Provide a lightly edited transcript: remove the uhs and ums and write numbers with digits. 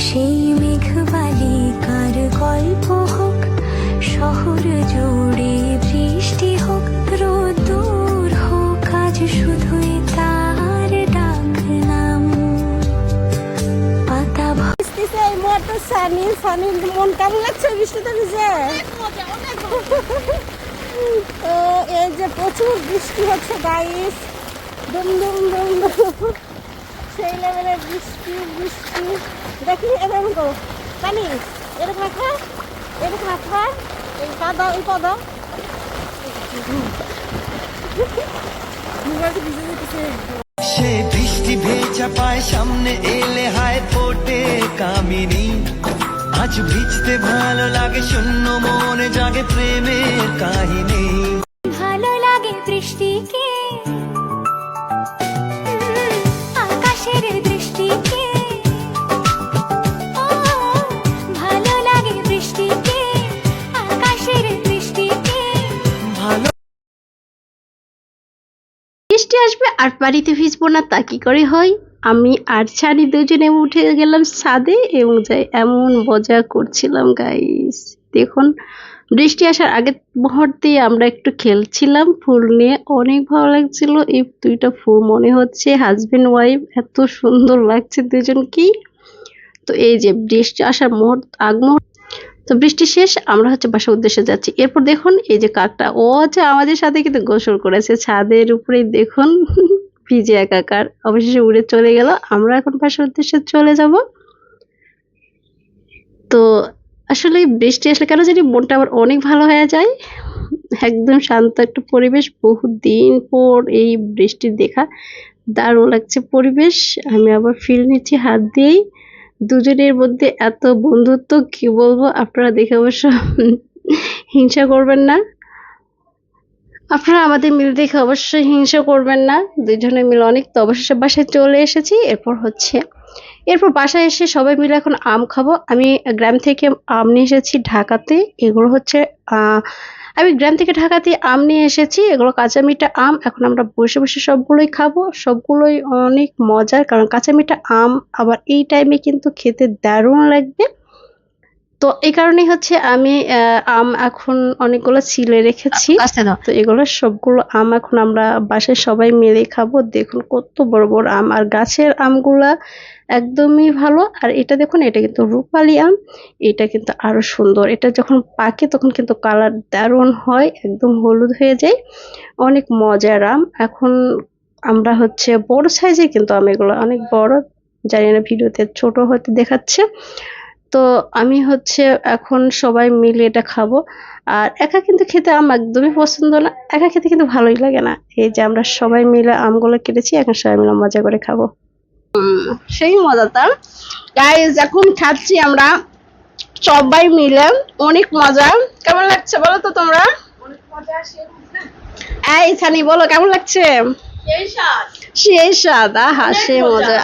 সেই মেঘবালিকার গল্প হোক, শহর জুড়ে বৃষ্টি হোক, রোদ্দুর হোক, আজ শুধুই তার ডাক নাম। পাতা বৃষ্টিতে এই মুহূর্তে সানির মন কেমন লাগছে বৃষ্টিতে ভিজে? তো এই যে প্রচুর বৃষ্টি হচ্ছে গাইস, দুম দুম দুম দুম, সেই লেভেলের বৃষ্টি বৃষ্টি। দেখি এরকম করো সানি, এরকম রাখা, এরকম রাখা, এই পাদা, এই পাদা সে বৃষ্টি ভেজা পায় সামনে এলে হায় ফোটে কামিনী। আজ ভিজতে ভালো লাগে, শূন্য মনে জাগে প্রেমের কাহিনী। ভালো লাগে বৃষ্টিকে, আকাশের দৃষ্টিকে, ও ভালো লাগে বৃষ্টিকে, আকাশের দৃষ্টিকে। ভালো বৃষ্টি আসবে আর বাড়িতে ভিজবো না, তা কি করে হয়? আমি আর ছানি দুজনে উঠে গেলাম ছাদে এবং যাই এমন মজা করছিলাম গাইস। দেখুন বৃষ্টি আসার আগের মুহূর্তে আমরা একটু খেলছিলাম ফুল নিয়ে, অনেক ভালো লাগছিল। এই দুইটা ফুল মনে হচ্ছে হাজবেন্ড ওয়াইফ, এত সুন্দর লাগছে দুজনকেই। তো এই যে বৃষ্টি আসার তো বৃষ্টি শেষ, আমরা হচ্ছে বাসার উদ্দেশ্যে যাচ্ছি। এরপর দেখুন এই যে কাকটা, ও হচ্ছে আমাদের সাথে কিন্তু গোসল করেছে ছাদের উপরে, দেখুন ভিজে একাকার। অবশেষে উড়ে চলে গেল, আমরা এখন বাসার উদ্দেশ্যে চলে যাব। তো আসলে বৃষ্টি আসলে কেন জানি মনটা আবার অনেক ভালো হয়ে যায়, একদম শান্ত একটা পরিবেশ। বহুদিন পর এই বৃষ্টি দেখা, দারুণ লাগছে পরিবেশ। আমি আবার ফিল নিচ্ছি হাত দিয়েই। দুজনের মধ্যে এত বন্ধুত্ব কি বলবো, আপনারা দেখে অবশ্য হিংসা করবেন না, আপনারা আমাদের মিল দেখে অবশ্যই হিংসা করবেন না। দুজনে মিলে অনেক। তো অবশেষে বাসায় চলে এসেছি। এরপর বাসায় এসে সবাই মিলে এখন আম খাবো। আমি গ্রাম থেকে আম নিয়ে এসেছি ঢাকাতে। এগুলো হচ্ছে আমি গ্রাম থেকে ঢাকাতে আম নিয়ে এসেছি, এগুলো কাঁচা মিঠা আম। এখন আমরা বসে বসে সবগুলোই খাবো, সবগুলোই অনেক মজার, কারণ কাঁচা মিঠা আম আবার এই টাইমে কিন্তু খেতে দারুণ লাগবে। তো এই কারণেই হচ্ছে আমি আম এখন অনেকগুলো ছিলে রেখেছি। তো এগুলো সবগুলো আম এখন আমরা বাসায় সবাই মিলে খাবো। দেখুন কত বড় বড় আম, আর গাছের আমগুলা একদমই ভালো। আর এটা দেখুন, এটা কিন্তু রূপালী আম, এটা কিন্তু আরো সুন্দর। এটা যখন পাকে তখন কিন্তু কালার দারুণ হয়, একদম হলুদ হয়ে যায়, অনেক মজার আম। এখন আমরা হচ্ছে বড় সাইজের কিন্তু আম, এগুলো অনেক বড়, জানি না ভিডিওতে ছোট হতে দেখাচ্ছে। তো আমি হচ্ছে এখন সবাই মিলে এটা খাবো। আর একা কিন্তু খেতে আম একদমই পছন্দ না, একা খেতে কিন্তু ভালোই লাগে না। এই যে আমরা সবাই মিলে আমগুলো কেটেছি, এখন সবাই মিলে মজা করে খাবো। সেই মজা তার গাইস, এখন খাচ্ছি আমরা সবাই মিলে, অনেক মজা। কেমন লাগছে বলো তো তোমরা? এই ছানি বলো কেমন লাগছে? সেই স্বাদ, আহা সেই মজা।